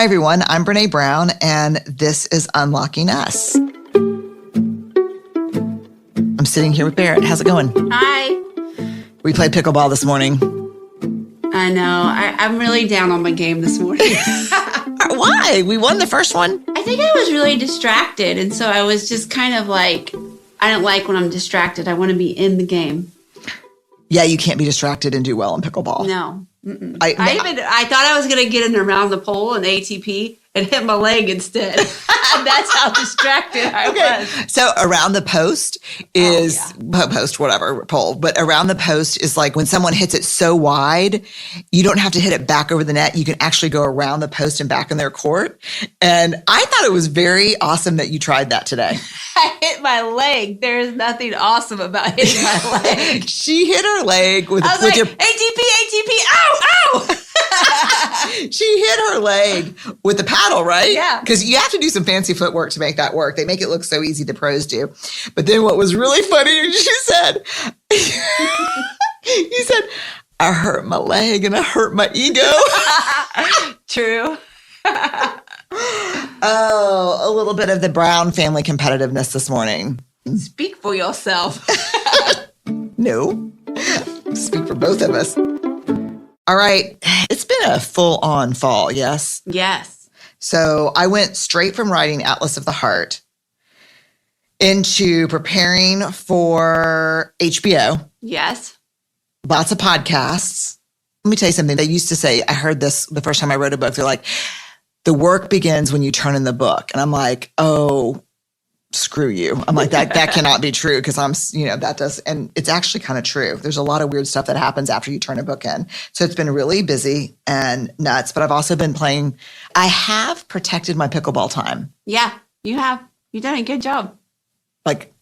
everyone. I'm Brene Brown, and this is Unlocking Us. I'm sitting here with Barrett. How's it going? Hi. We played pickleball this morning. I know. I'm really down on my game this morning. Why? We won the first one. I think I was really distracted, and so I was just kind of like, I don't like when I'm distracted. I want to be in the game. Yeah, you can't be distracted and do well in pickleball. No. I thought I was going to get in around the pole in ATP and hit my leg instead. That's how distracted I was. So around the post is pole, but around the post is like when someone hits it so wide, you don't have to hit it back over the net. You can actually go around the post and back in their court. And I thought it was very awesome that you tried that today. I hit my leg. There's nothing awesome about hitting my leg. She hit her leg with your ATP, ow, ow. She hit her leg with the paddle, right? Yeah. Because you have to do some fancy footwork to make that work. They make it look so easy, the pros do. But then what was really funny is you said, I hurt my leg and I hurt my ego. True. Oh, a little bit of the Brown family competitiveness this morning. Speak for yourself. No. Speak for both of us. All right. It's been a full-on fall, yes? Yes. So I went straight from writing Atlas of the Heart into preparing for HBO. Yes. Lots of podcasts. Let me tell you something. They used to say, I heard this the first time I wrote a book. They're like, the work begins when you turn in the book. And I'm like, oh, screw you. I'm like, that cannot be true because that does. And it's actually kind of true. There's a lot of weird stuff that happens after you turn a book in. So it's been really busy and nuts, but I've also been playing. I have protected my pickleball time. Yeah, you have. You've done a good job. Like,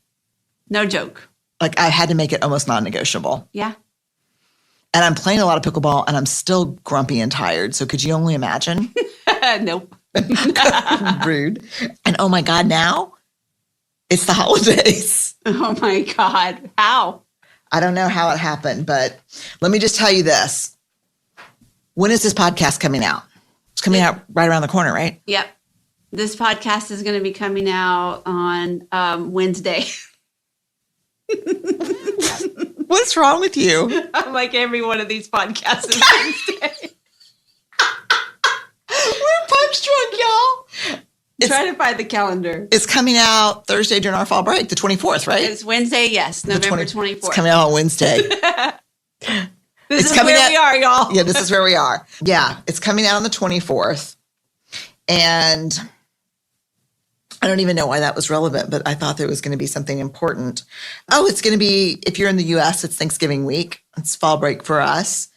no joke. Like I had to make it almost non-negotiable. Yeah. And I'm playing a lot of pickleball and I'm still grumpy and tired. So could you only imagine? Nope. Rude. And oh my God, now it's the holidays. Oh my God. How? I don't know how it happened, but let me just tell you this. When is this podcast coming out? It's coming out right around the corner, right? Yep. This podcast is going to be coming out on Wednesday. What's wrong with you? I'm like every one of these podcasts is Wednesday. We're punch drunk, y'all. Try to find the calendar. It's coming out Thursday during our fall break, the 24th, right? It's Wednesday, yes, November 24th. It's coming out on Wednesday. This is where we are, y'all. Yeah, this is where we are. Yeah, it's coming out on the 24th. And I don't even know why that was relevant, but I thought there was going to be something important. Oh, it's going to be, if you're in the U.S., it's Thanksgiving week. It's fall break for us.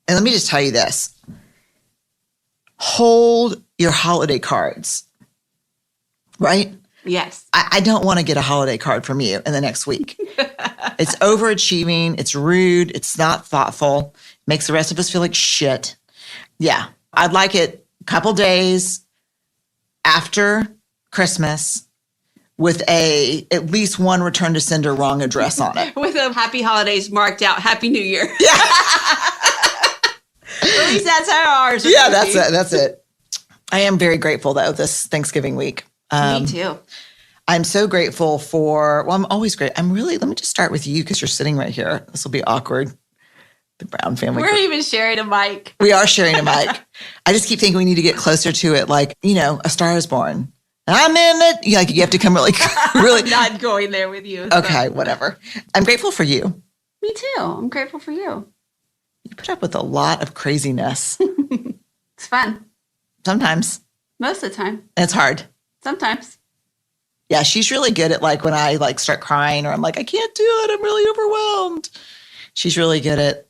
And let me just tell you this. Hold your holiday cards, right? Yes. I don't want to get a holiday card from you in the next week. It's overachieving. It's rude. It's not thoughtful. Makes the rest of us feel like shit. Yeah. I'd like it a couple days after Christmas with at least one return to sender wrong address on it. With a happy holidays marked out. Happy New Year. Yeah. At least that's how ours are. Yeah, that's it. I am very grateful, though, this Thanksgiving week. Me too. I'm so grateful I'm always great. Let me just start with you because you're sitting right here. This will be awkward. The Brown family. We're even sharing a mic. We are sharing a mic. I just keep thinking we need to get closer to it. Like, A Star is Born. I'm in it. You have to come really. I'm not going there with you. So. Okay, whatever. I'm grateful for you. Me too. I'm grateful for you. You put up with a lot of craziness. It's fun. Sometimes. Most of the time. And it's hard. Sometimes. Yeah, she's really good at when I start crying or I'm like, I can't do it. I'm really overwhelmed. She's really good at,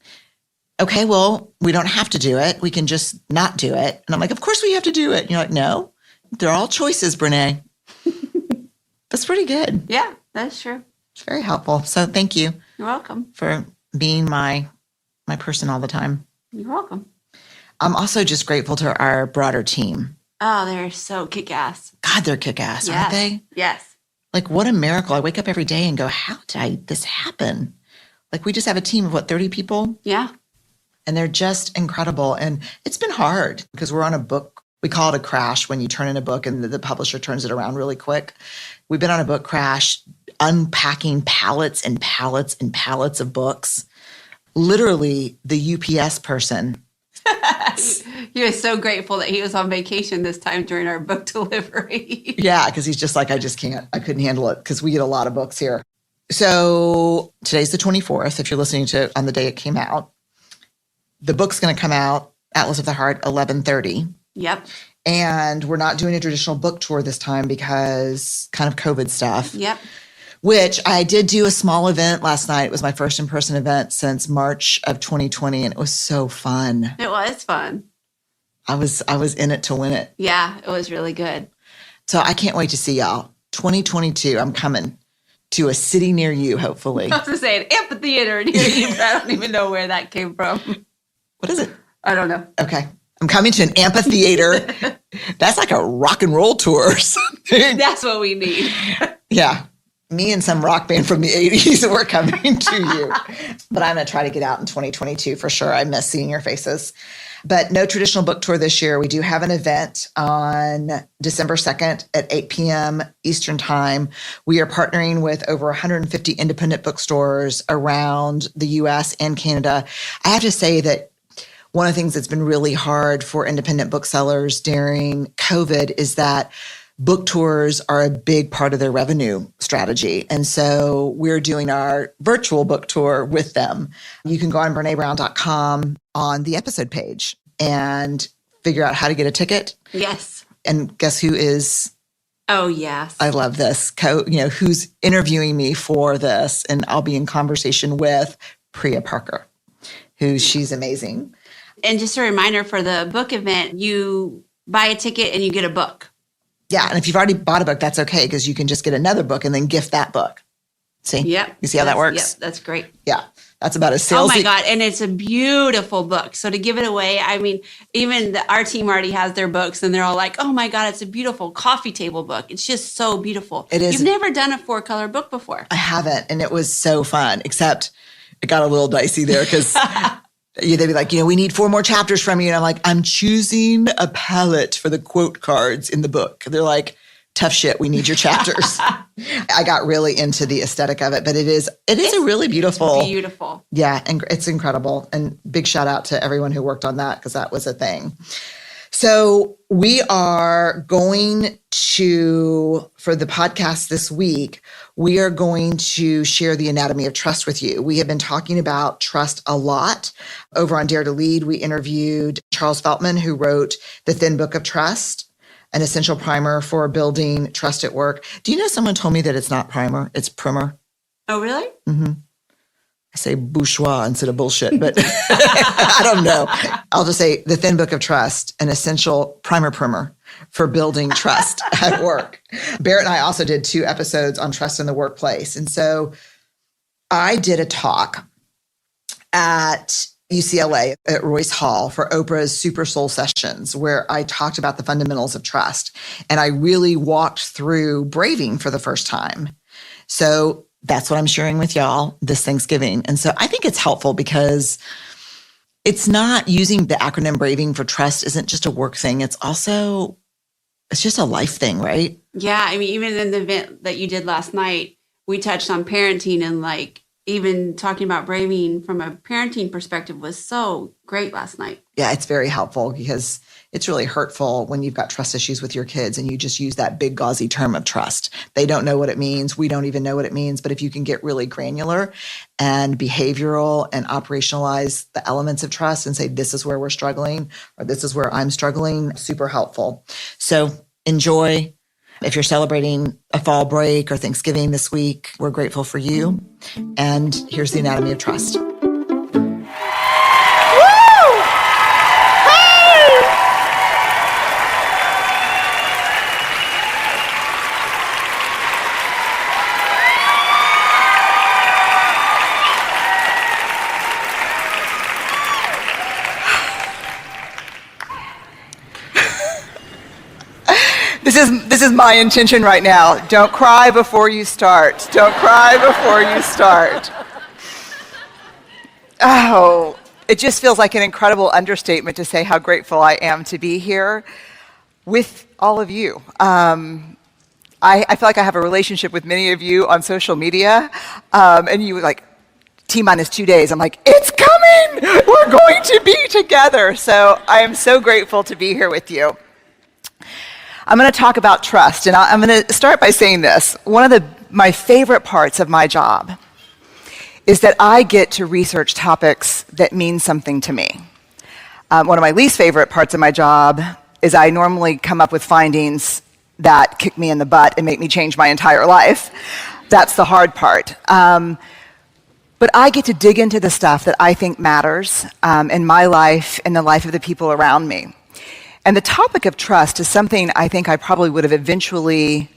okay, well, we don't have to do it. We can just not do it. And I'm like, of course we have to do it. And you're like, no, they're all choices, Brene. That's pretty good. Yeah, that's true. It's very helpful. So thank you. You're welcome. For being my person all the time. You're welcome. I'm also just grateful to our broader team. Oh, they're so kick-ass. God, they're kick-ass, aren't they? Yes. Like, what a miracle. I wake up every day and go, how did this happen? Like, we just have a team of, 30 people? Yeah. And they're just incredible. And it's been hard because we're on a book We call it a crash when you turn in a book and the publisher turns it around really quick. We've been on a book crash, unpacking pallets and pallets and pallets of books. Literally, the UPS person. He was so grateful that he was on vacation this time during our book delivery. Yeah, because he's just like, I couldn't handle it because we get a lot of books here. So today's the 24th, if you're listening to it on the day it came out. The book's going to come out, Atlas of the Heart, 11:30. Yep. And we're not doing a traditional book tour this time because kind of COVID stuff. Yep. Which I did do a small event last night. It was my first in-person event since March of 2020, and it was so fun. It was fun. I was in it to win it. Yeah, it was really good. So I can't wait to see y'all. 2022, I'm coming to a city near you, hopefully. I was going to say an amphitheater near you, but I don't even know where that came from. What is it? I don't know. Okay. I'm coming to an amphitheater. That's like a rock and roll tour or something. That's what we need. Yeah. Me and some rock band from the 80s, we're coming to you. But I'm going to try to get out in 2022 for sure. I miss seeing your faces. But no traditional book tour this year. We do have an event on December 2nd at 8 p.m. Eastern Time. We are partnering with over 150 independent bookstores around the U.S. and Canada. I have to say that one of the things that's been really hard for independent booksellers during COVID is that book tours are a big part of their revenue strategy. And so we're doing our virtual book tour with them. You can go on BreneBrown.com on the episode page and figure out how to get a ticket. Yes. And guess who is? Oh, yes. I love this. Who's interviewing me for this? And I'll be in conversation with Priya Parker, she's amazing. And just a reminder for the book event, you buy a ticket and you get a book. Yeah. And if you've already bought a book, that's okay because you can just get another book and then gift that book. See? Yep. You see how that works? Yep. That's great. Yeah. That's about as salesy. Oh my God. And it's a beautiful book. So to give it away, I mean, even our team already has their books and they're all like, oh my God, it's a beautiful coffee table book. It's just so beautiful. It is. You've never done a 4-color book before. I haven't. And it was so fun, except it got a little dicey there because they'd be like, we need 4 more chapters from you. And I'm like, I'm choosing a palette for the quote cards in the book. They're like, tough shit. We need your chapters. I got really into the aesthetic of it, but it's a really beautiful. It's beautiful. Yeah. And it's incredible. And big shout out to everyone who worked on that because that was a thing. So we are going to, for the podcast this week, we are going to share the anatomy of trust with you. We have been talking about trust a lot. Over on Dare to Lead, we interviewed Charles Feltman, who wrote The Thin Book of Trust, an essential primer for building trust at work. Do you know someone told me that it's not primer, it's primer? Oh, really? Mm-hmm. I say bourgeois instead of bullshit, but I don't know. I'll just say The Thin Book of Trust, an essential primer for building trust at work. Barrett and I also did 2 episodes on trust in the workplace. And so I did a talk at UCLA at Royce Hall for Oprah's Super Soul Sessions, where I talked about the fundamentals of trust. And I really walked through braving for the first time. So that's what I'm sharing with y'all this Thanksgiving. And so I think it's helpful because it's not using the acronym braving for trust isn't just a work thing. It's just a life thing, right? Yeah. I mean, even in the event that you did last night, we touched on parenting and even talking about braving from a parenting perspective was so great last night. Yeah, it's very helpful because it's really hurtful when you've got trust issues with your kids and you just use that big gauzy term of trust. They don't know what it means. We don't even know what it means. But if you can get really granular and behavioral and operationalize the elements of trust and say, this is where we're struggling or this is where I'm struggling, super helpful. So enjoy. If you're celebrating a fall break or Thanksgiving this week, we're grateful for you. And here's the anatomy of trust. This is my intention right now. Don't cry before you start. Don't cry before you start. Oh, it just feels like an incredible understatement to say how grateful I am to be here. with all of you. I feel like I have a relationship with many of you on social media, and you were like, T-minus 2 days. I'm like, it's coming! We're going to be together. So I am so grateful to be here with you. I'm going to talk about trust, and I'm going to start by saying this. One of my favorite parts of my job is that I get to research topics that mean something to me. One of my least favorite parts of my job is I normally come up with findings that kick me in the butt and make me change my entire life. That's the hard part. But I get to dig into the stuff that I think matters in my life and the life of the people around me. And the topic of trust is something I think I probably would have eventually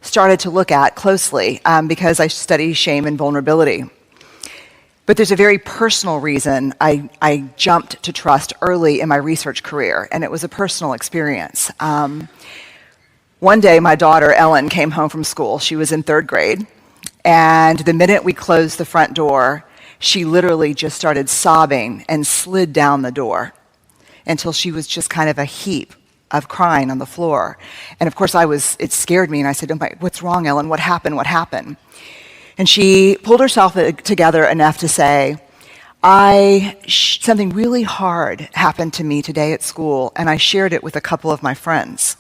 started to look at closely because I study shame and vulnerability. But there's a very personal reason I jumped to trust early in my research career, and it was a personal experience. One day, my daughter, Ellen, came home from school. She was in 3rd grade. And the minute we closed the front door, she literally just started sobbing and slid down the door until she was just kind of a heap of crying on the floor. And of course, it scared me. And I said, oh what's wrong, Ellen? What happened? What happened? And she pulled herself together enough to say, something really hard happened to me today at school, and I shared it with a couple of my friends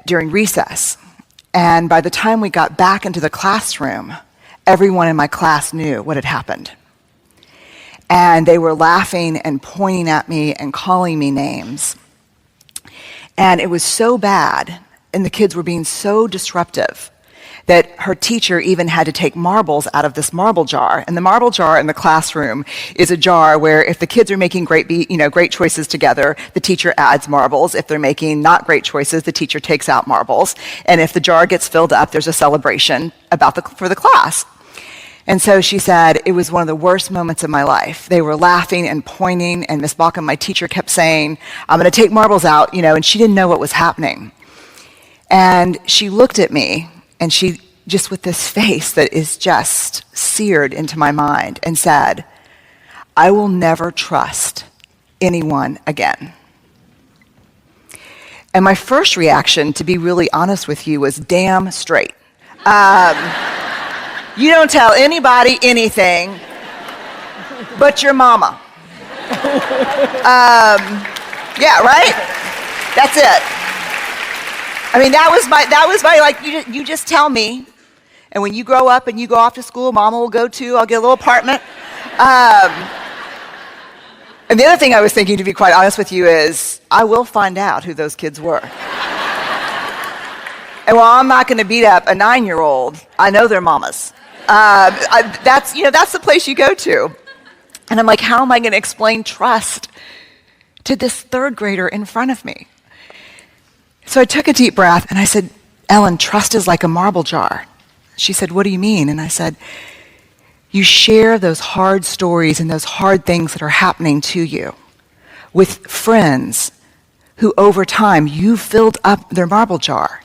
during recess. And by the time we got back into the classroom, everyone in my class knew what had happened. And they were laughing and pointing at me and calling me names. And it was so bad, and the kids were being so disruptive, that her teacher even had to take marbles out of this marble jar. And the marble jar in the classroom is a jar where if the kids are making great choices together, the teacher adds marbles. If they're making not great choices, the teacher takes out marbles. And if the jar gets filled up, there's a celebration for the class. And so she said, it was one of the worst moments of my life. They were laughing and pointing, and Miss Balkin, my teacher, kept saying, I'm going to take marbles out, and she didn't know what was happening. And she looked at me, and she, just with this face that is just seared into my mind, and said, I will never trust anyone again. And my first reaction, to be really honest with you, was damn straight. You don't tell anybody anything but your mama. Yeah, right? That's it. I mean, that was my like, you just tell me. And when you grow up and you go off to school, mama will go too. I'll get a little apartment. And the other thing I was thinking, to be quite honest with you, is I will find out who those kids were. And while I'm not going to beat up a 9-year-old, I know their mamas. That's the place you go to. And I'm like, how am I going to explain trust to this 3rd grader in front of me? So I took a deep breath and I said, Ellen, trust is like a marble jar. She said, what do you mean? And I said, you share those hard stories and those hard things that are happening to you with friends who over time you filled up their marble jar.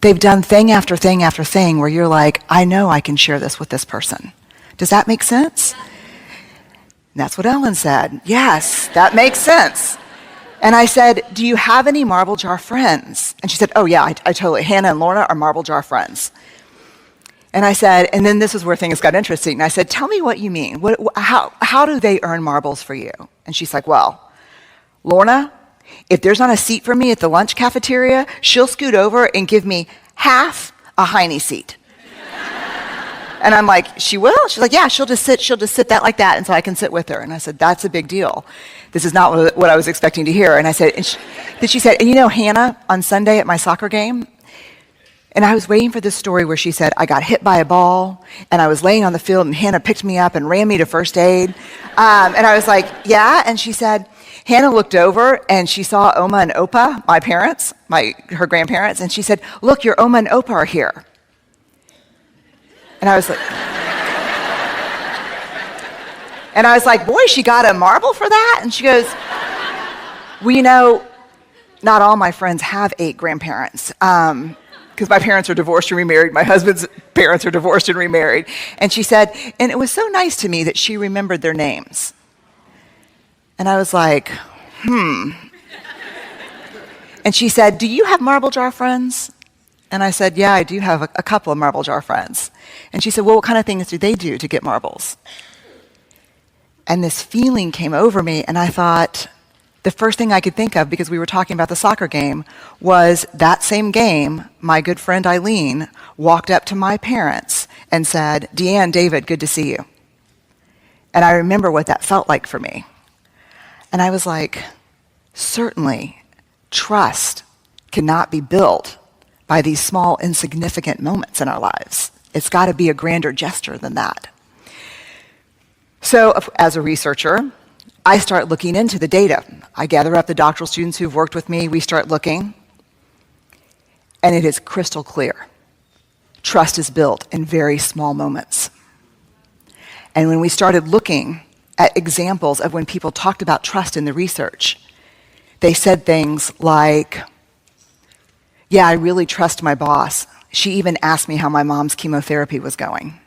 They've done thing after thing after thing where you're like, I know I can share this with this person. Does that make sense? And that's what Ellen said. Yes, that makes sense. And I said, do you have any marble jar friends? And she said, oh yeah, I totally. Hannah and Lorna are marble jar friends. And I said, and then this is where things got interesting. And I said, tell me what you mean. How do they earn marbles for you? And she's like, well, Lorna, if there's not a seat for me at the lunch cafeteria, she'll scoot over and give me half a Heine seat. And I'm like, she will? She's like, yeah, she'll just sit that like that, and so I can sit with her. And I said, that's a big deal. This is not what I was expecting to hear. And I said, then she said, and Hannah, on Sunday at my soccer game, and I was waiting for this story where she said, I got hit by a ball, and I was laying on the field, and Hannah picked me up and ran me to first aid. And I was like, yeah? And she said, Hannah looked over, and she saw Oma and Opa, my parents, her grandparents, and she said, look, your Oma and Opa are here. And I was like, boy, she got a marble for that? And she goes, well, not all my friends have 8 grandparents. Because my parents are divorced and remarried. My husband's parents are divorced and remarried. And she said, and it was so nice to me that she remembered their names. And I was like, And And she said, do you have marble jar friends? And I said, yeah, I do have a couple of marble jar friends. And she said, well, what kind of things do they do to get marbles? And this feeling came over me, and I thought, the first thing I could think of, because we were talking about the soccer game, was that same game, my good friend Eileen walked up to my parents and said, Deanne, David, good to see you. And I remember what that felt like for me. And I was like, certainly, trust cannot be built by these small, insignificant moments in our lives. It's got to be a grander gesture than that. So, as a researcher, I start looking into the data. I gather up the doctoral students who've worked with me. We start looking, and it is crystal clear. Trust is built in very small moments. And when we started looking at examples of when people talked about trust in the research, they said things like, yeah, I really trust my boss. She even asked me how my mom's chemotherapy was going.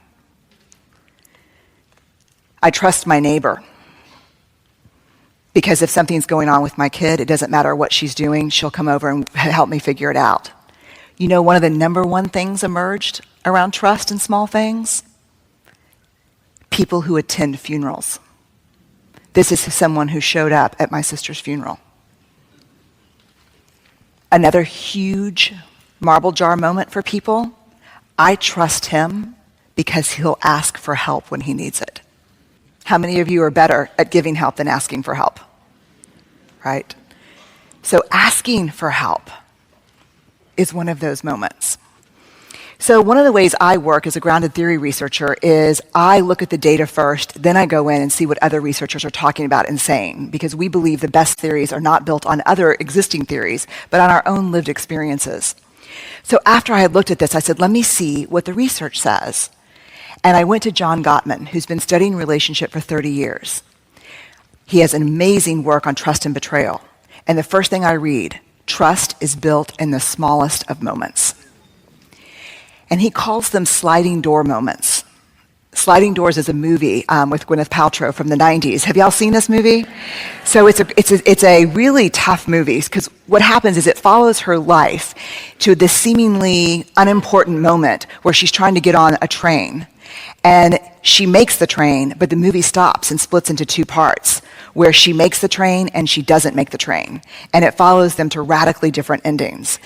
I trust my neighbor, because if something's going on with my kid, it doesn't matter what she's doing, she'll come over and help me figure it out. You know, one of the number one things emerged around trust in small things? People who attend funerals. This is someone who showed up at my sister's funeral. Another huge marble jar moment for people, I trust him because he'll ask for help when he needs it. How many of you are better at giving help than asking for help? Right? So asking for help is one of those moments. So one of the ways I work as a grounded theory researcher is I look at the data first, then I go in and see what other researchers are talking about and saying, because we believe the best theories are not built on other existing theories, but on our own lived experiences. So after I had looked at this, I said, let me see what the research says. And I went to John Gottman, who's been studying relationship for 30 years. He has an amazing work on trust and betrayal. And the first thing I read, trust is built in the smallest of moments. And he calls them sliding door moments. Sliding Doors is a movie with Gwyneth Paltrow from the 90s. Have y'all seen this movie? So it's a really tough movie, because what happens is it follows her life to this seemingly unimportant moment where she's trying to get on a train. And she makes the train, but the movie stops and splits into two parts, where she makes the train and she doesn't make the train. And it follows them to radically different endings.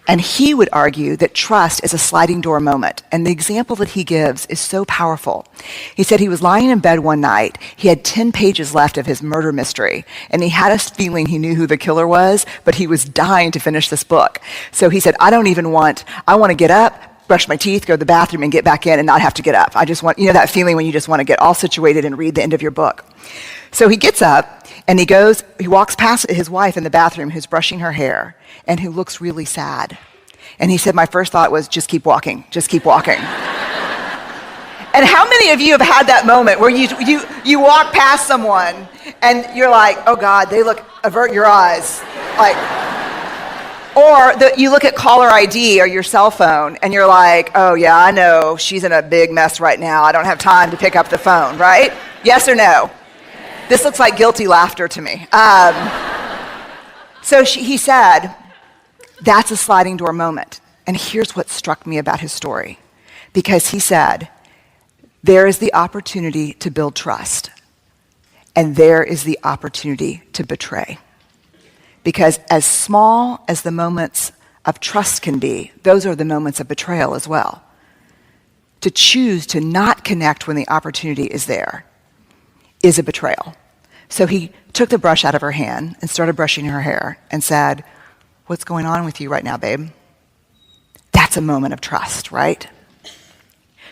And he would argue that trust is a sliding door moment. And the example that he gives is so powerful. He said he was lying in bed one night. He had 10 pages left of his murder mystery. And he had a feeling he knew who the killer was, but he was dying to finish this book. So he said, I want to get up, brush my teeth, go to the bathroom, and get back in and not have to get up. I just want, that feeling when you just want to get all situated and read the end of your book. So he gets up and he walks past his wife in the bathroom who's brushing her hair and who looks really sad. And he said, my first thought was, just keep walking, just keep walking. And how many of you have had that moment where you walk past someone and you're like, oh God, avert your eyes. Or you look at caller ID or your cell phone and you're like, oh yeah, I know, she's in a big mess right now. I don't have time to pick up the phone, right? Yes or no? This looks like guilty laughter to me. He said, that's a sliding door moment. And here's what struck me about his story. Because he said, there is the opportunity to build trust. And there is the opportunity to betray. Because as small as the moments of trust can be, those are the moments of betrayal as well. To choose to not connect when the opportunity is there is a betrayal. So he took the brush out of her hand and started brushing her hair and said, what's going on with you right now, babe? That's a moment of trust, right?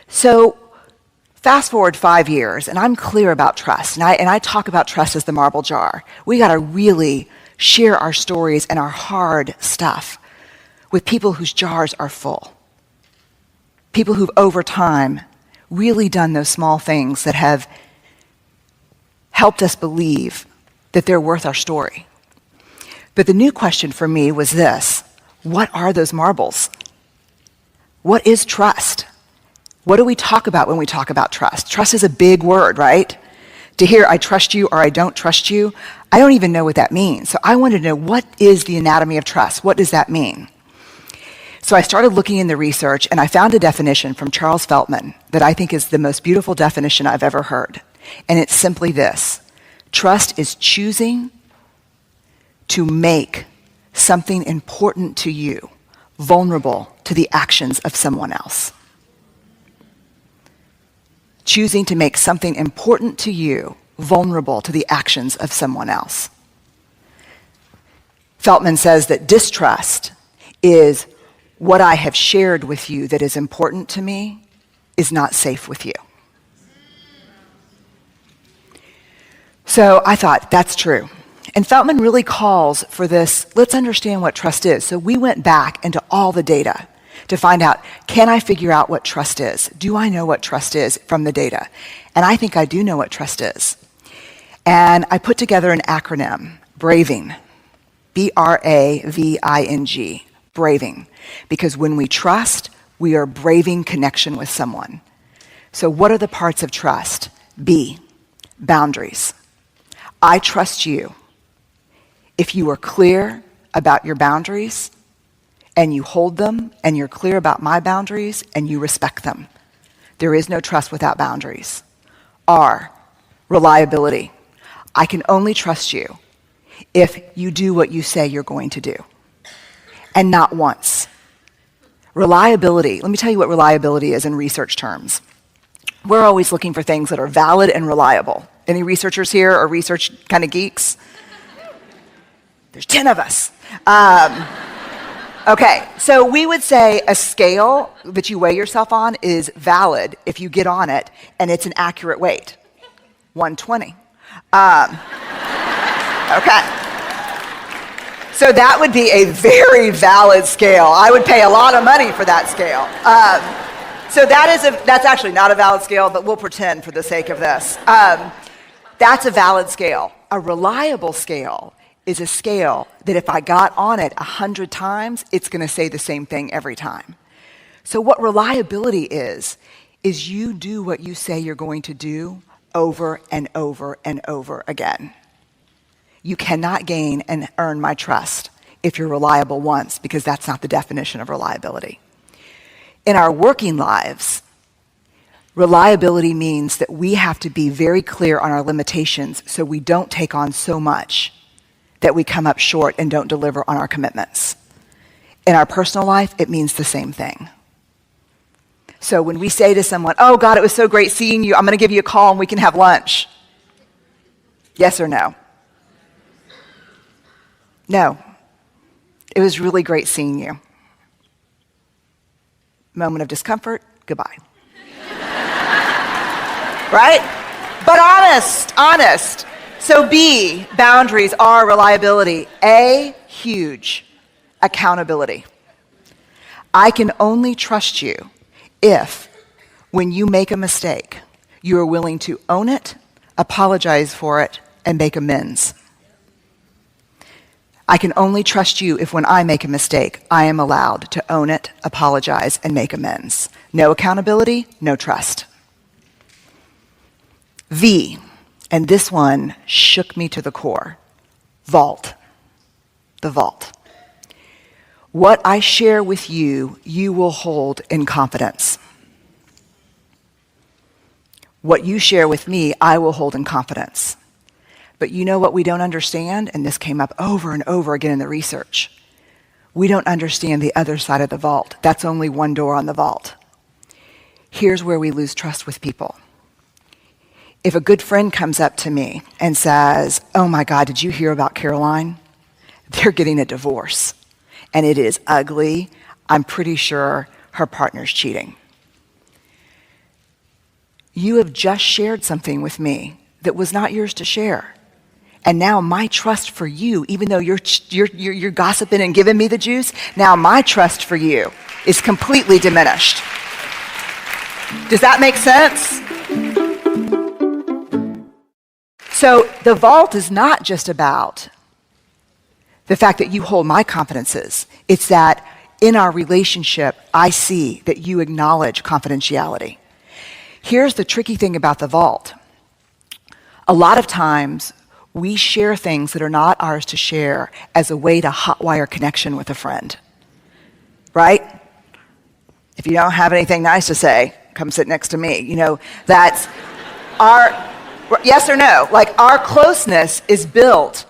So fast forward 5 years, and I'm clear about trust. And I talk about trust as the marble jar. We got to really share our stories and our hard stuff with people whose jars are full. People who've, over time, really done those small things that have helped us believe that they're worth our story. But the new question for me was this: what are those marbles? What is trust? What do we talk about when we talk about trust? Trust is a big word, right? To hear I trust you or I don't trust you, I don't even know what that means. So I wanted to know, what is the anatomy of trust? What does that mean? So I started looking in the research, and I found a definition from Charles Feltman that I think is the most beautiful definition I've ever heard. And it's simply this: trust is choosing to make something important to you vulnerable to the actions of someone else. Choosing to make something important to you vulnerable to the actions of someone else. Feltman says that distrust is what I have shared with you that is important to me is not safe with you. So I thought, that's true. And Feltman really calls for this, let's understand what trust is. So we went back into all the data to find out, can I figure out what trust is? Do I know what trust is from the data? And I think I do know what trust is. And I put together an acronym, BRAVING, B-R-A-V-I-N-G, braving. Because when we trust, we are braving connection with someone. So what are the parts of trust? B, boundaries. I trust you if you are clear about your boundaries, and you hold them, and you're clear about my boundaries, and you respect them. There is no trust without boundaries. R, reliability. I can only trust you if you do what you say you're going to do, and not once. Reliability, let me tell you what reliability is in research terms. We're always looking for things that are valid and reliable. Any researchers here or research kind of geeks? There's 10 of us. Okay, so we would say a scale that you weigh yourself on is valid if you get on it and it's an accurate weight. 120. Okay. So that would be a very valid scale. I would pay a lot of money for that scale. So that's actually not a valid scale, but we'll pretend for the sake of this. That's a valid scale. A reliable scale is a scale that if I got on it 100 times, it's going to say the same thing every time. So what reliability is you do what you say you're going to do over and over and over again. You cannot gain and earn my trust if you're reliable once, because that's not the definition of reliability. In our working lives, reliability means that we have to be very clear on our limitations so we don't take on so much that we come up short and don't deliver on our commitments. In our personal life, it means the same thing. So when we say to someone, oh God, it was so great seeing you, I'm going to give you a call and we can have lunch. Yes or no? No. It was really great seeing you. Moment of discomfort, goodbye. Right? But honest. So B, boundaries. R, reliability. A, huge, accountability. I can only trust you if, when you make a mistake, you are willing to own it, apologize for it, and make amends. I can only trust you if, when I make a mistake, I am allowed to own it, apologize, and make amends. No accountability, no trust. V, and this one shook me to the core. Vault. The vault. What I share with you, you will hold in confidence. What you share with me, I will hold in confidence. But you know what we don't understand? And this came up over and over again in the research. We don't understand the other side of the vault. That's only one door on the vault. Here's where we lose trust with people. If a good friend comes up to me and says, oh my God, did you hear about Caroline? They're getting a divorce. And it is ugly. I'm pretty sure her partner's cheating. You have just shared something with me that was not yours to share. And now my trust for you, even though you're gossiping and giving me the juice, now my trust for you is completely diminished. Does that make sense? So the vault is not just about the fact that you hold my confidences. It's that in our relationship, I see that you acknowledge confidentiality. Here's the tricky thing about the vault. A lot of times, we share things that are not ours to share as a way to hotwire connection with a friend, right? If you don't have anything nice to say, come sit next to me. That's our, yes or no? Like, our closeness is built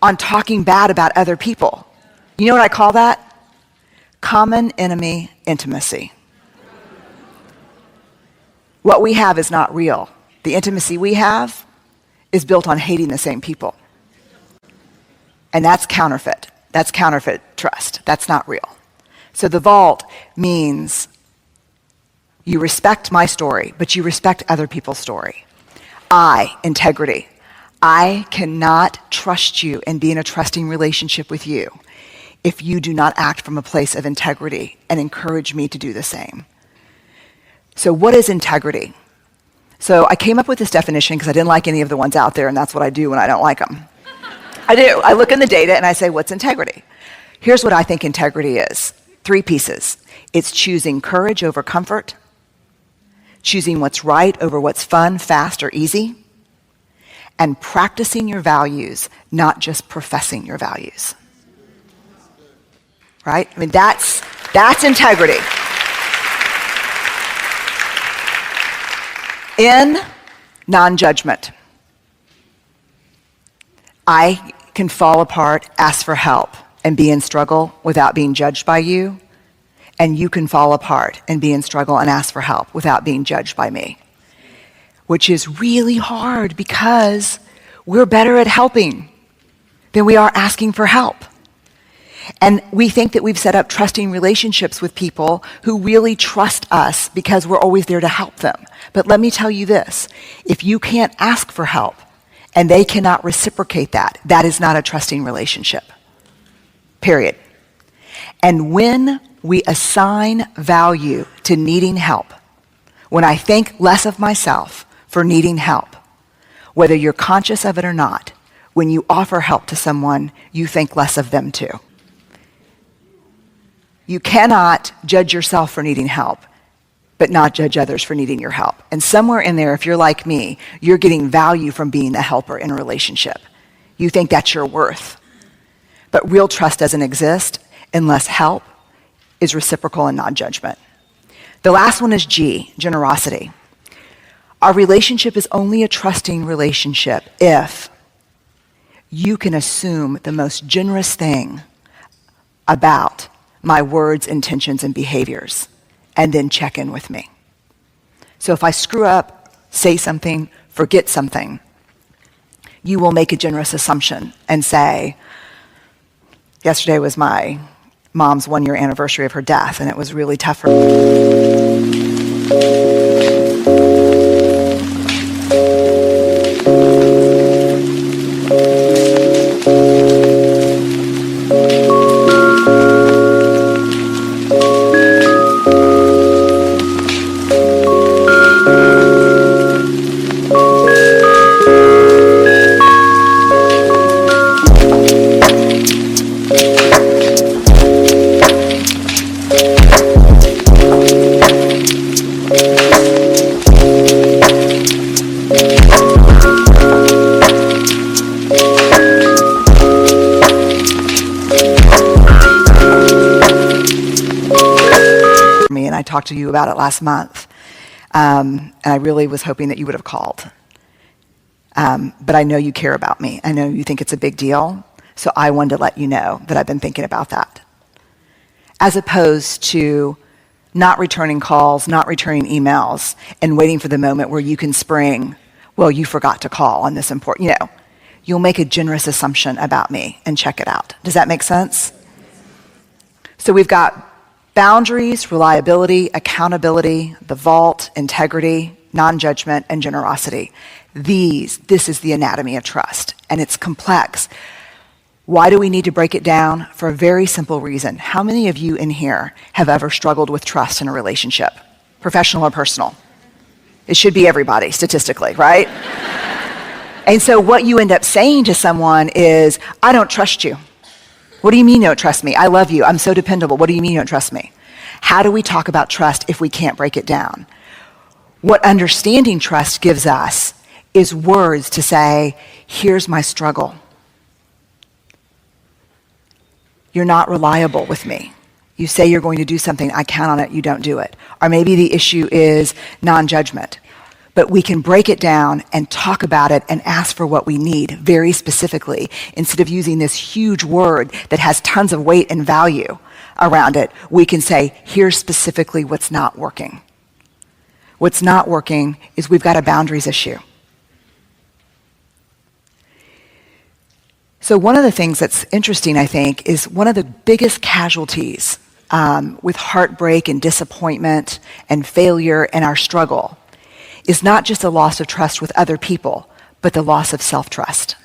on talking bad about other people. You know what I call that? Common enemy intimacy. What we have is not real. The intimacy we have is built on hating the same people. And that's counterfeit. That's counterfeit trust. That's not real. So the vault means you respect my story, but you respect other people's story. Integrity. I cannot trust you and be in a trusting relationship with you if you do not act from a place of integrity and encourage me to do the same. So what is integrity? So I came up with this definition because I didn't like any of the ones out there, and that's what I do when I don't like them. I do. I look in the data and I say, what's integrity? Here's what I think integrity is. 3 pieces. It's choosing courage over comfort, choosing what's right over what's fun, fast, or easy, and practicing your values, not just professing your values. Right? I mean, that's integrity. In non-judgment, I can fall apart, ask for help, and be in struggle without being judged by you. And you can fall apart and be in struggle and ask for help without being judged by me. Which is really hard because we're better at helping than we are asking for help. And we think that we've set up trusting relationships with people who really trust us because we're always there to help them. But let me tell you this, if you can't ask for help and they cannot reciprocate that, that is not a trusting relationship. Period. And when we assign value to needing help, when I think less of myself for needing help, whether you're conscious of it or not, when you offer help to someone, you think less of them too. You cannot judge yourself for needing help, but not judge others for needing your help. And somewhere in there, if you're like me, you're getting value from being a helper in a relationship. You think that's your worth. But real trust doesn't exist unless help is reciprocal and non-judgment. The last one is G, generosity. Our relationship is only a trusting relationship if you can assume the most generous thing about my words, intentions, and behaviors, and then check in with me. So if I screw up, say something, forget something, you will make a generous assumption and say, yesterday was my mom's 1-year anniversary of her death, and it was really tough for me. I talked to you about it last month, and I really was hoping that you would have called. But I know you care about me. I know you think it's a big deal, so I wanted to let you know that I've been thinking about that. As opposed to not returning calls, not returning emails, and waiting for the moment where you can spring, well, you forgot to call on this important, you'll make a generous assumption about me and check it out. Does that make sense? So we've got boundaries, reliability, accountability, the vault, integrity, non-judgment, and generosity. This is the anatomy of trust, and it's complex. Why do we need to break it down? For a very simple reason. How many of you in here have ever struggled with trust in a relationship, professional or personal? It should be everybody, statistically, right? And so what you end up saying to someone is, I don't trust you. What do you mean you don't trust me? I love you. I'm so dependable. What do you mean you don't trust me? How do we talk about trust if we can't break it down? What understanding trust gives us is words to say, here's my struggle. You're not reliable with me. You say you're going to do something, I count on it, you don't do it. Or maybe the issue is non-judgment. But we can break it down and talk about it and ask for what we need very specifically, instead of using this huge word that has tons of weight and value around it. We can say, here's specifically what's not working. What's not working is we've got a boundaries issue. So one of the things that's interesting, I think, is one of the biggest casualties with heartbreak and disappointment and failure and our struggle is not just the loss of trust with other people, but the loss of self-trust.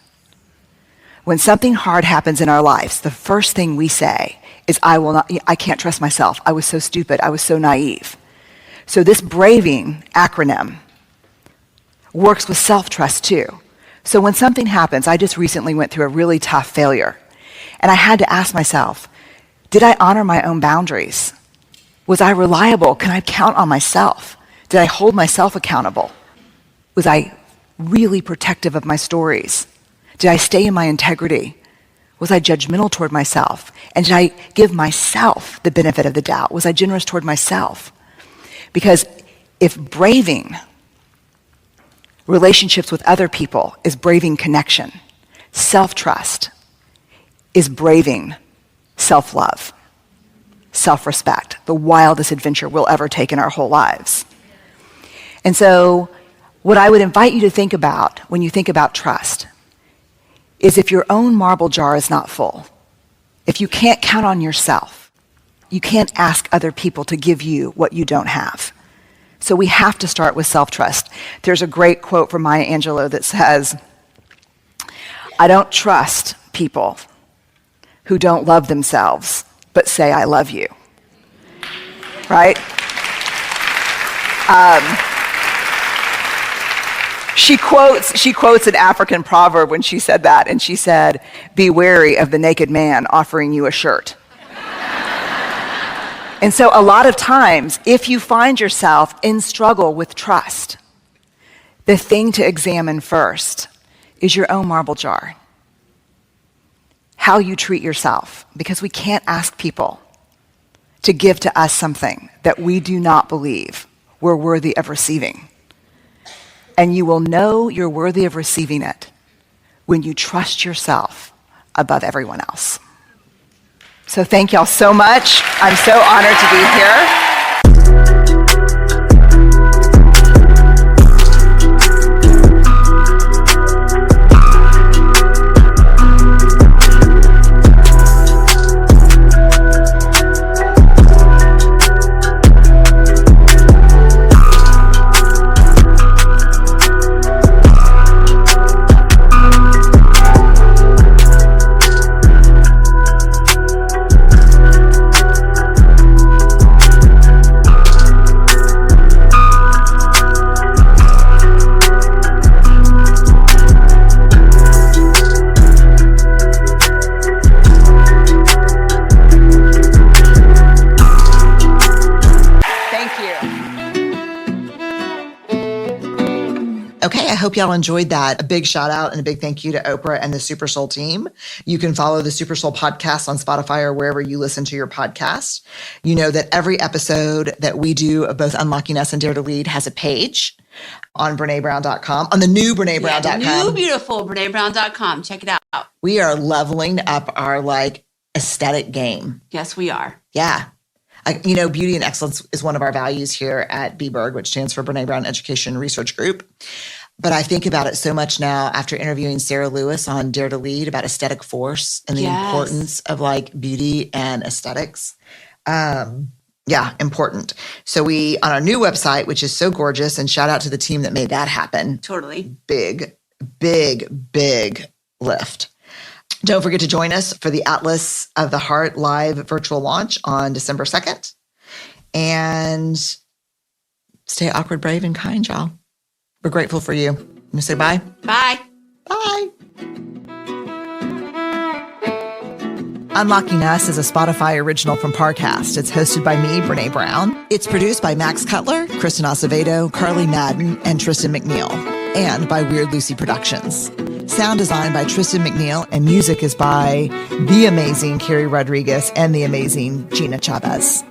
When something hard happens in our lives, the first thing we say is, I can't trust myself. I was so stupid. I was so naive. So this braving acronym works with self-trust too. So when something happens, I just recently went through a really tough failure, and I had to ask myself, did I honor my own boundaries? Was I reliable? Can I count on myself? Did I hold myself accountable? Was I really protective of my stories? Did I stay in my integrity? Was I judgmental toward myself? And did I give myself the benefit of the doubt? Was I generous toward myself? Because if braving relationships with other people is braving connection, self-trust is braving self-love, self-respect, the wildest adventure we'll ever take in our whole lives. And so what I would invite you to think about when you think about trust is, if your own marble jar is not full, if you can't count on yourself, you can't ask other people to give you what you don't have. So we have to start with self-trust. There's a great quote from Maya Angelou that says, I don't trust people who don't love themselves, but say I love you. Right? She quotes an African proverb when she said that, and she said, be wary of the naked man offering you a shirt. And so a lot of times, if you find yourself in struggle with trust, the thing to examine first is your own marble jar. How you treat yourself, because we can't ask people to give to us something that we do not believe we're worthy of receiving. And you will know you're worthy of receiving it when you trust yourself above everyone else. So thank y'all so much. I'm so honored to be here. Okay, I hope y'all enjoyed that. A big shout out and a big thank you to Oprah and the Super Soul team. You can follow the Super Soul podcast on Spotify or wherever you listen to your podcast. You know that every episode that we do of both Unlocking Us and Dare to Lead has a page on BreneBrown.com, on the new BreneBrown.com. Yeah, new beautiful BreneBrown.com. Check it out. We are leveling up our aesthetic game. Yes, we are. Yeah. Beauty and excellence is one of our values here at BBERG, which stands for Brene Brown Education Research Group. But I think about it so much now after interviewing Sarah Lewis on Dare to Lead about aesthetic force and the importance of beauty and aesthetics. Important. So we, on our new website, which is so gorgeous, and shout out to the team that made that happen. Totally. Big lift. Don't forget to join us for the Atlas of the Heart live virtual launch on December 2nd. And stay awkward, brave, and kind, y'all. We're grateful for you. You want to say bye? Bye. Bye. Unlocking Us is a Spotify original from Parcast. It's hosted by me, Brene Brown. It's produced by Max Cutler, Kristen Acevedo, Carly Madden, and Tristan McNeil. and by Weird Lucy Productions. Sound design by Tristan McNeil, and music is by the amazing Carrie Rodriguez and the amazing Gina Chavez.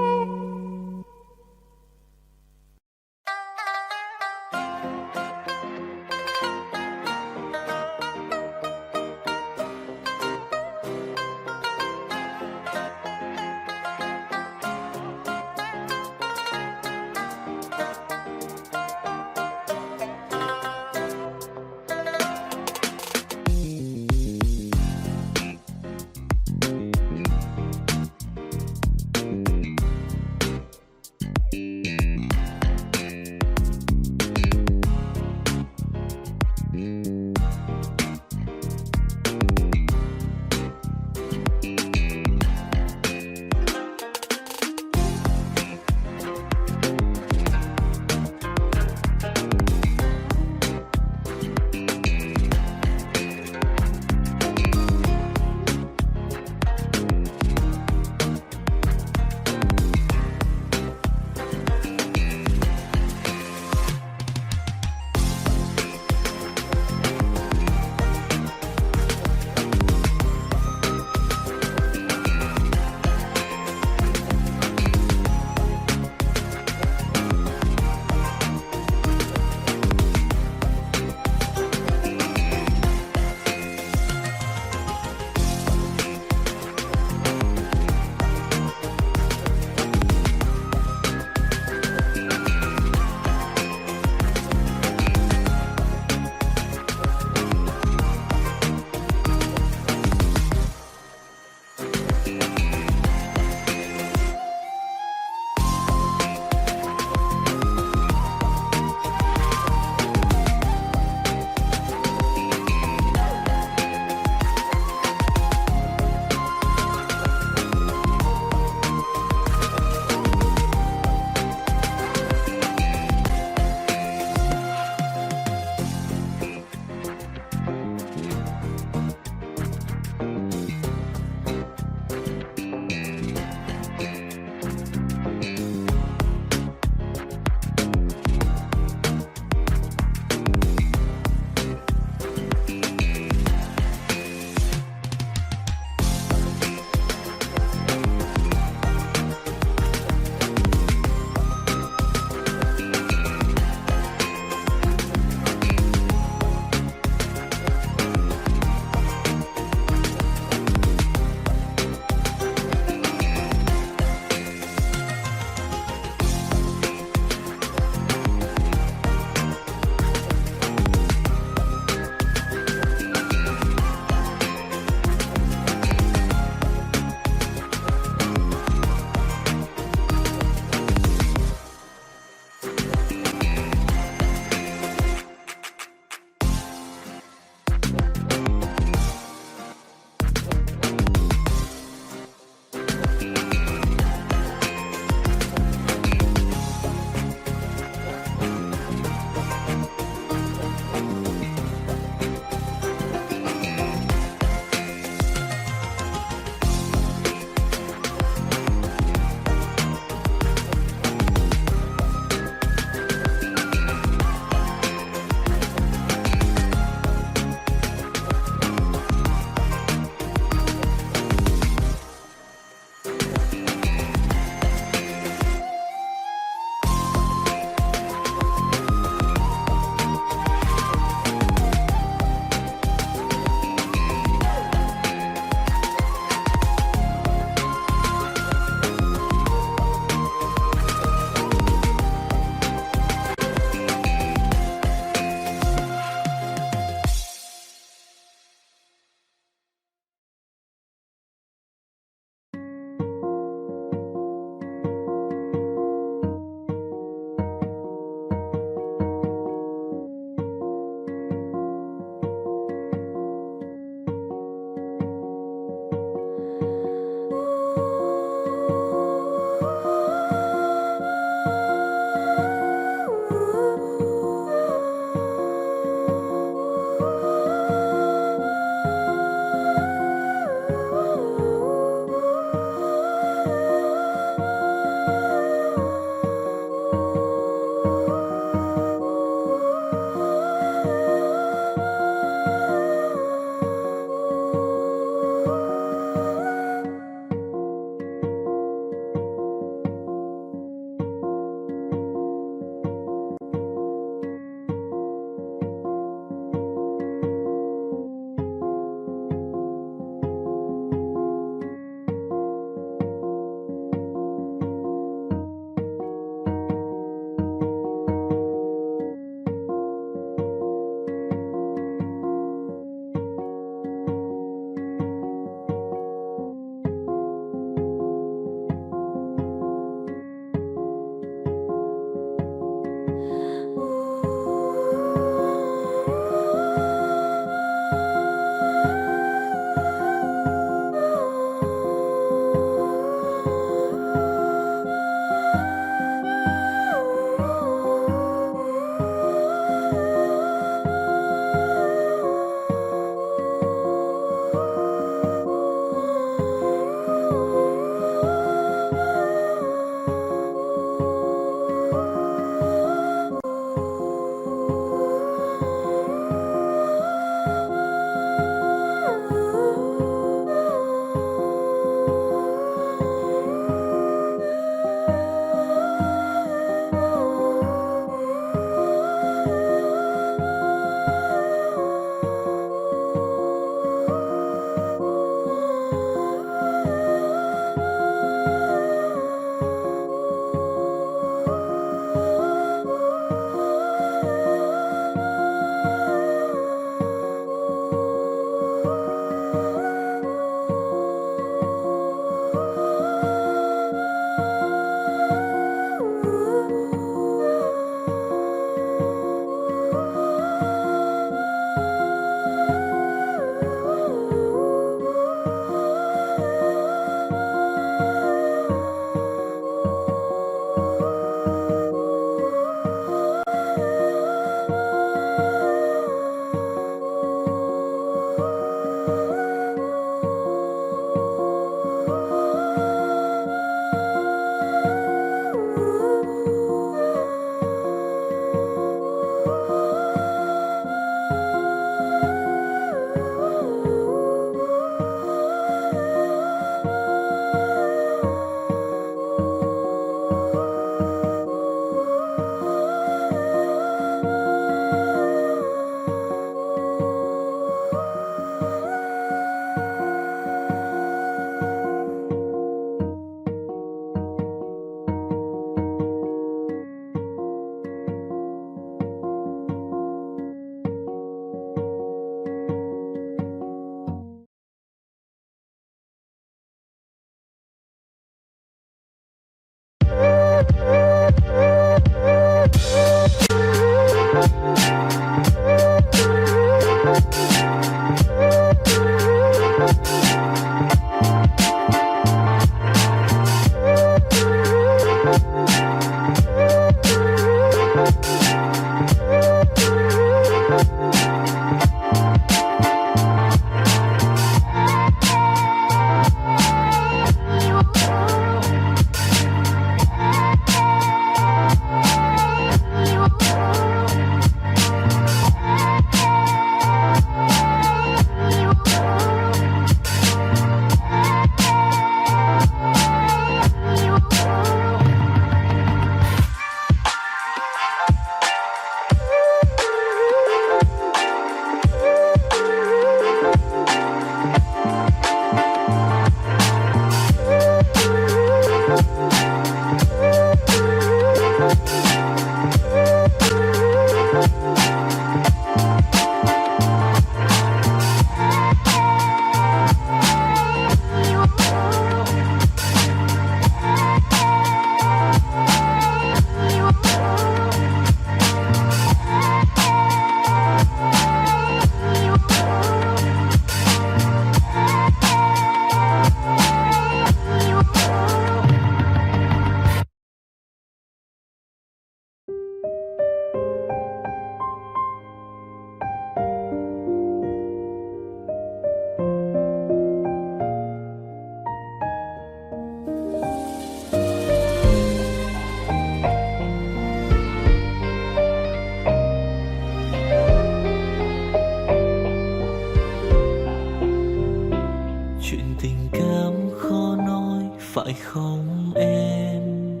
phải không em?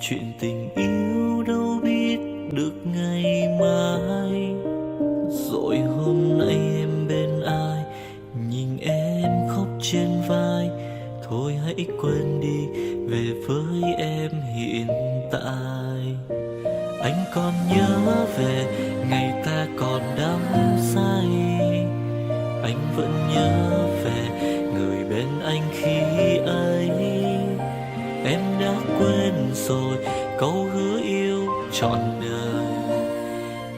Chuyện tình yêu đâu biết được ngày mai. Rồi hôm nay em bên ai, nhìn em khóc trên vai. Thôi hãy quên đi, về với em hiện tại. Anh còn nhớ về ngày ta còn đắm say. Anh vẫn nhớ về người bên anh khi ấy. Em đã quên rồi câu hứa yêu trọn đời.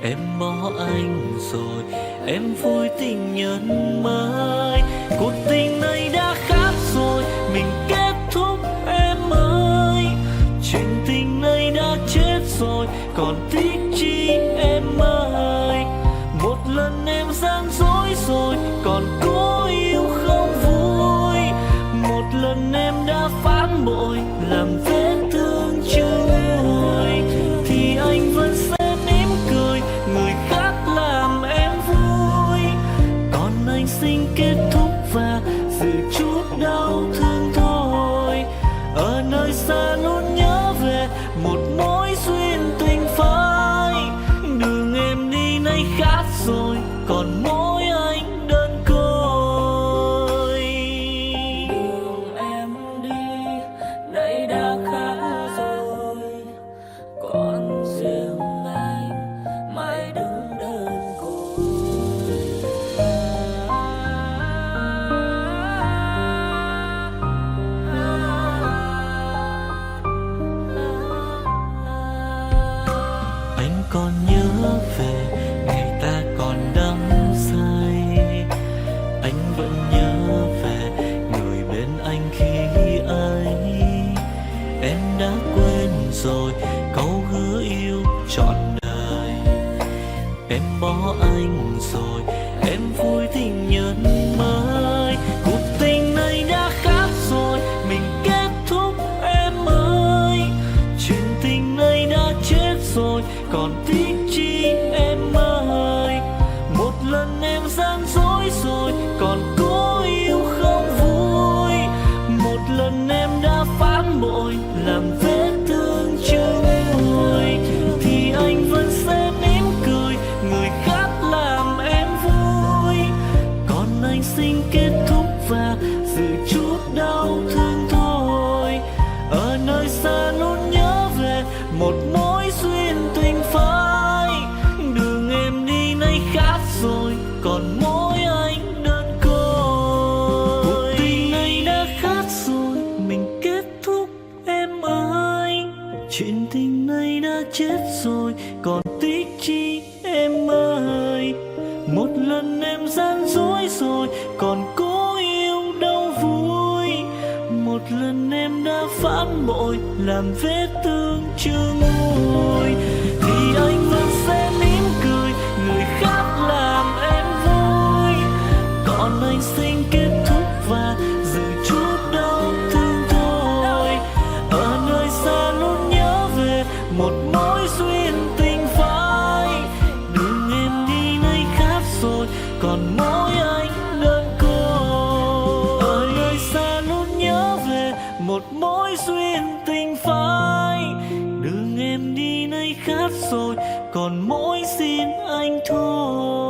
Em bỏ anh rồi, em vui tình nhân mới. Cuộc tình này đã khác rồi, mình kết thúc em ơi. Chuyện tình này đã chết rồi, còn tiếc chi em ơi. Một lần em gian dối rồi, còn cố yêu không vui. Một lần em đã phản bội, làm vết thương chưa nguôi. Thì anh vẫn sẽ mỉm cười, người khác làm em vui. Còn anh xin kết thúc và giữ chút đau thương thôi. Ở nơi xa luôn nhớ về một mối duyên tình phai. Đường em đi nay khác rồi, còn mỗi anh đơn côi. Đường em đi nay đã khác rồi, còn riêng anh mãi đứng đơn côi. Anh còn nhớ về ngày ta còn đắm say. Anh vẫn nhớ về người bên anh khi ấy. Em đã quên rồi câu hứa yêu trọn đời. Em bỏ anh rồi, em vui tình nhân mới. Cuộc tình này đã khác rồi, mình kết thúc em ơi. Chuyện tình này đã chết rồi, còn tiếc chi em ơi. Một lần em gian dối rồi, còn cố yêu không vui. Một lần em đã phản bội, làm vết thương chưa nguôi. Thì anh vẫn sẽ mỉm cười, người khác làm em vui. Còn anh xin kết thúc và giữ chút đau thương thôi. Ở nơi xa luôn nhớ về một mối duyên tình phai. Đường em đi nay khác rồi, còn mỗi anh đơn côi. Cuộc tình này đã khác rồi, mình kết thúc em ơi. Chuyện tình này đã chết rồi, còn tiếc chi em ơi. Một lần em gian dối rồi, còn cố yêu đâu vui. Một lần em đã phản bội, làm vết thương chưa nguôi. Thì anh vẫn sẽ mỉm cười, người khác làm em vui. Còn anh xin kết thúc và giữ chút đau thương thôi. Ở nơi xa luôn nhớ về một mối duyên tình phai. Đường em đi nay khác rồi, còn mỗi anh đơn côi. Ở nơi xa luôn nhớ về một mối duyên tình phai. Đường em đi nay khác rồi, còn mỗi xin anh thôi.